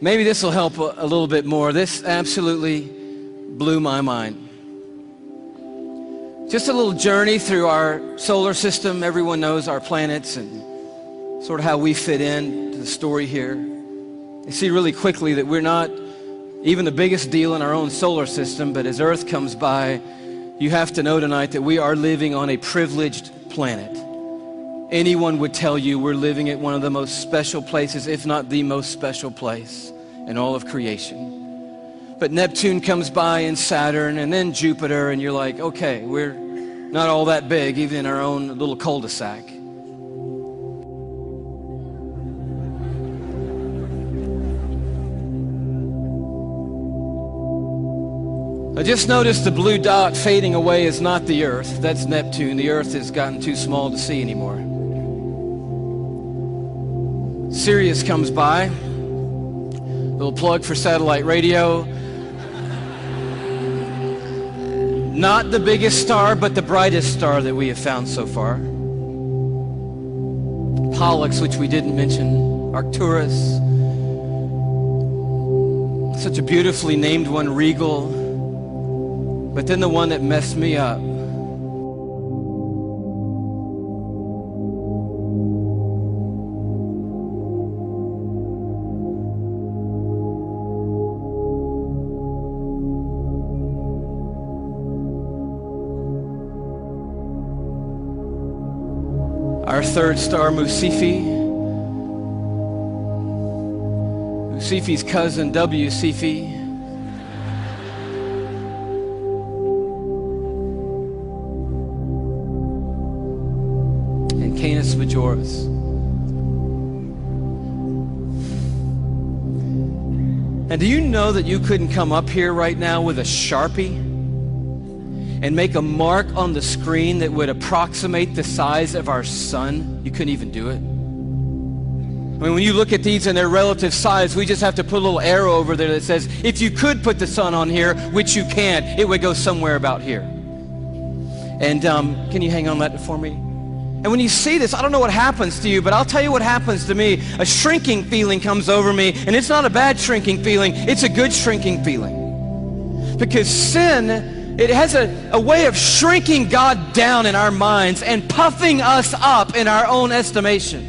Maybe this will help a little bit more. This absolutely blew my mind. Just a little journey through our solar system. Everyone knows our planets and sort of how we fit in to the story here. You see really quickly that we're not even the biggest deal in our own solar system, but as Earth comes by, you have to know tonight that we are living on a privileged planet. Anyone would tell you we're living at one of the most special places, if not the most special place in all of creation. But Neptune comes by and Saturn and then Jupiter, and you're like, okay, we're not all that big, even in our own little cul-de-sac. I just noticed the blue dot fading away is not the Earth. That's Neptune. The Earth has gotten too small to see anymore. Sirius comes by. Little plug for satellite radio. Not the biggest star, but the brightest star that we have found so far. Pollux, which we didn't mention. Arcturus. Such a beautifully named one, Regal. But then the one that messed me up. Our third star, Musifi. Musifi's cousin, W. Cephei. And Canis Majoris. And do you know that you couldn't come up here right now with a Sharpie and make a mark on the screen that would approximate the size of our sun? You couldn't even do it. I mean, when you look at these in their relative size, we just have to put a little arrow over there that says, if you could put the sun on here, which you can't, it would go somewhere about here. And can you hang on that for me? And when you see this, I don't know what happens to you, but I'll tell you what happens to me. A shrinking feeling comes over me, and it's not a bad shrinking feeling, it's a good shrinking feeling. Because sin, it has a way of shrinking God down in our minds and puffing us up in our own estimation.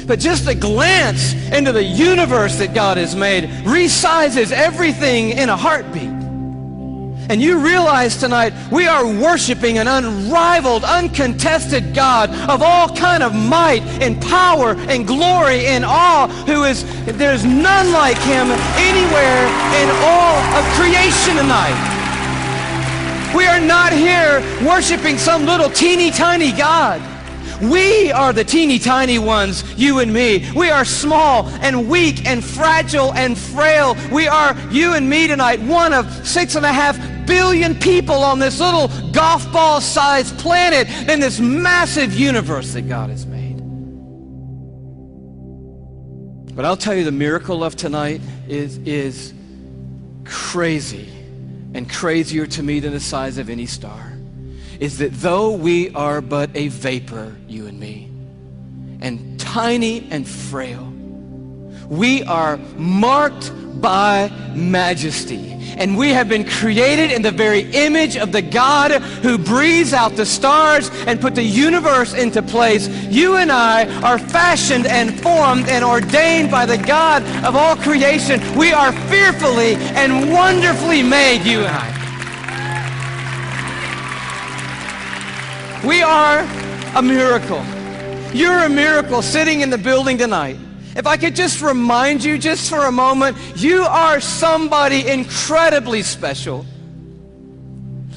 But just a glance into the universe that God has made resizes everything in a heartbeat. And you realize tonight we are worshiping an unrivaled, uncontested God of all kind of might and power and glory and awe, there's none like him anywhere in all of creation tonight. We are not here worshiping some little teeny tiny God. We are the teeny tiny ones, you and me. We are small and weak and fragile and frail. We are, you and me tonight, one of 6.5 billion people on this little golf ball sized planet in this massive universe that God has made. But I'll tell you, the miracle of tonight is crazy, and crazier to me than the size of any star, is that though we are but a vapor, you and me, and tiny and frail, we are marked by majesty. And we have been created in the very image of the God who breathes out the stars and put the universe into place. You and I are fashioned and formed and ordained by the God of all creation. We are fearfully and wonderfully made, you and I. We are a miracle. You're a miracle sitting in the building tonight. If I could just remind you just for a moment, you are somebody incredibly special.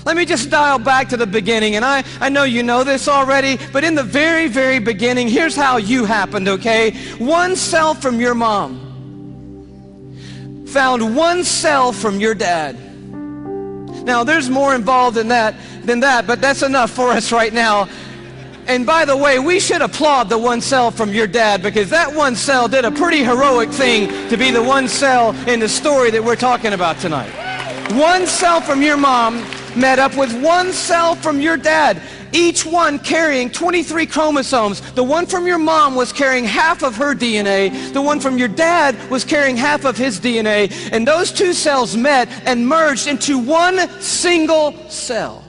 Let me just dial back to the beginning, and I know you know this already, but in the very, very beginning, here's how you happened, okay? One cell from your mom found one cell from your dad. Now, there's more involved in that than that, but that's enough for us right now. And by the way, we should applaud the one cell from your dad, because that one cell did a pretty heroic thing to be the one cell in the story that we're talking about tonight. One cell from your mom met up with one cell from your dad. each one carrying 23 chromosomes. The one from your mom was carrying half of her DNA. The one from your dad was carrying half of his DNA. And those two cells met and merged into one single cell.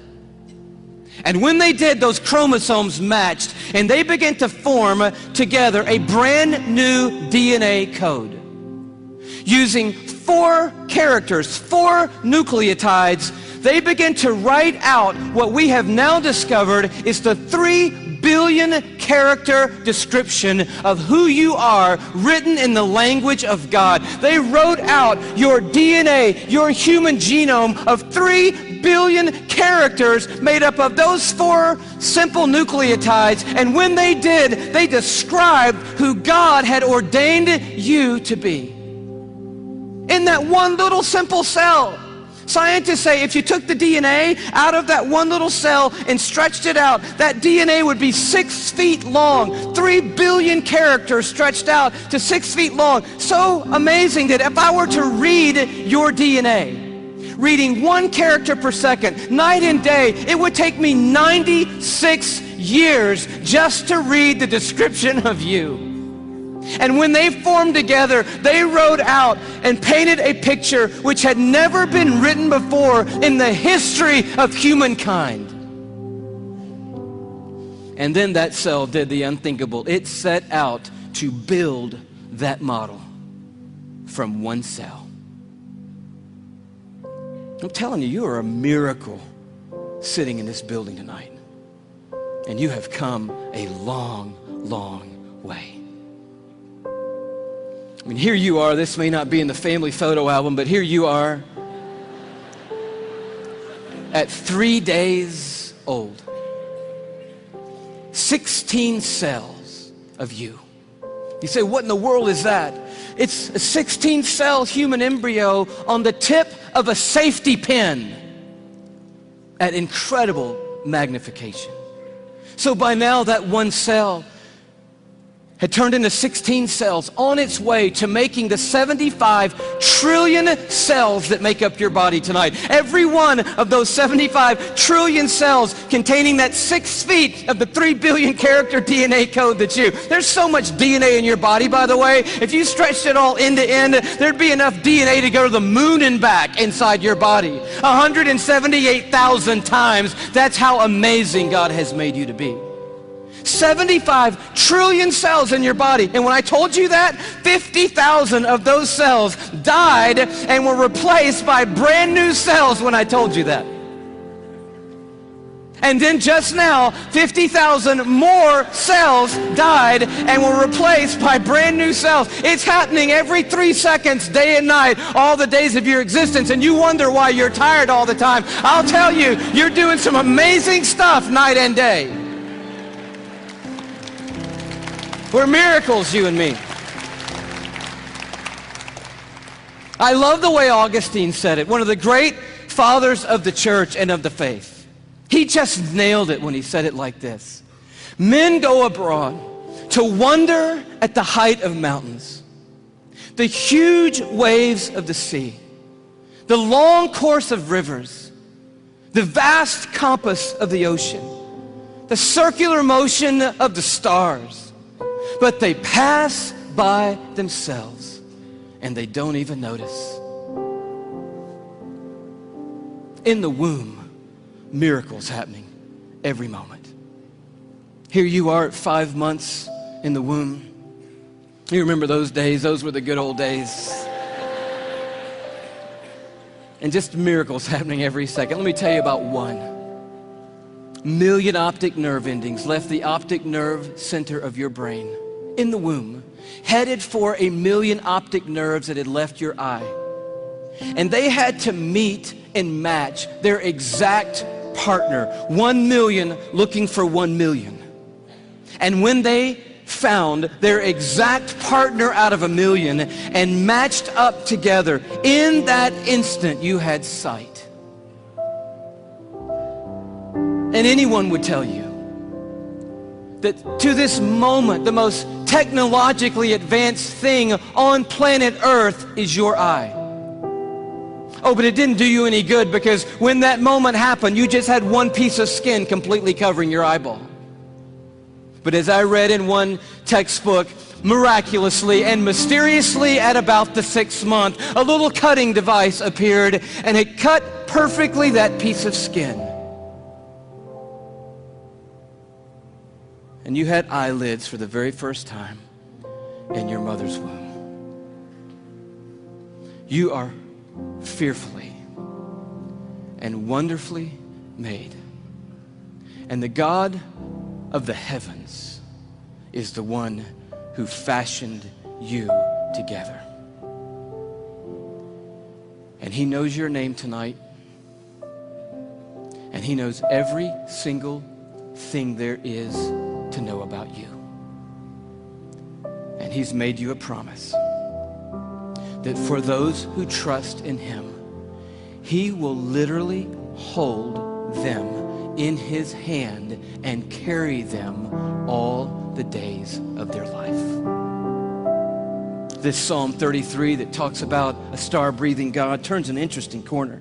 And when they did, those chromosomes matched, and they began to form together a brand new DNA code. Using 4 characters, 4 nucleotides, they began to write out what we have now discovered is the 3 billion character description of who you are, written in the language of God. They wrote out your DNA, your human genome of 3 billion characters made up of those 4 simple nucleotides. And when they did, they described who God had ordained you to be. In that one little simple cell. Scientists say if you took the DNA out of that one little cell and stretched it out, that DNA would be 6 feet long. 3 billion characters stretched out to 6 feet long. So amazing that if I were to read your DNA, reading 1 character per second, night and day, it would take me 96 years just to read the description of you. And when they formed together, they wrote out and painted a picture which had never been written before in the history of humankind. And then that cell did the unthinkable. It set out to build that model from one cell. I'm telling you, you are a miracle sitting in this building tonight. And you have come a long, long way. I mean, here you are. This may not be in the family photo album, but here you are at 3 days old. 16 cells of you. You say, what in the world is that? It's a 16-cell human embryo on the tip of a safety pin at incredible magnification. So by now, that one cell had turned into 16 cells on its way to making the 75 trillion cells that make up your body tonight. Every one of those 75 trillion cells containing that 6 feet of the 3 billion character DNA code that's you. There's so much DNA in your body, by the way. If you stretched it all end to end, there'd be enough DNA to go to the moon and back inside your body. 178,000 times. That's how amazing God has made you to be. 75 trillion cells in your body. And when I told you that, 50,000 of those cells died and were replaced by brand new cells when I told you that. And then just now, 50,000 more cells died and were replaced by brand new cells. It's happening every 3 seconds, day and night, all the days of your existence. And you wonder why you're tired all the time. I'll tell you, you're doing some amazing stuff night and day. We're miracles, you and me. I love the way Augustine said it, one of the great fathers of the church and of the faith. He just nailed it when he said it like this. Men go abroad to wonder at the height of mountains, the huge waves of the sea, the long course of rivers, the vast compass of the ocean, the circular motion of the stars. But they pass by themselves and they don't even notice. In the womb, miracles happening every moment. Here you are at 5 months in the womb. You remember those days? Those were the good old days. And just miracles happening every second. Let me tell you about one. Million optic nerve endings left the optic nerve center of your brain in the womb, headed for 1 million optic nerves that had left your eye. And they had to meet and match their exact partner, 1 million looking for 1 million. And when they found their exact partner out of 1 million and matched up together, in that instant you had sight. And anyone would tell you that to this moment, the most technologically advanced thing on planet Earth is your eye. Oh, but it didn't do you any good because when that moment happened, you just had one piece of skin completely covering your eyeball. But as I read in one textbook, miraculously and mysteriously at about the 6th month, a little cutting device appeared and it cut perfectly that piece of skin. And you had eyelids for the very first time in your mother's womb. You are fearfully and wonderfully made. And the God of the heavens is the one who fashioned you together. And he knows your name tonight. And he knows every single thing there is to know about you. And he's made you a promise that for those who trust in him, he will literally hold them in his hand and carry them all the days of their life. This Psalm 33 that talks about a star-breathing God turns an interesting corner.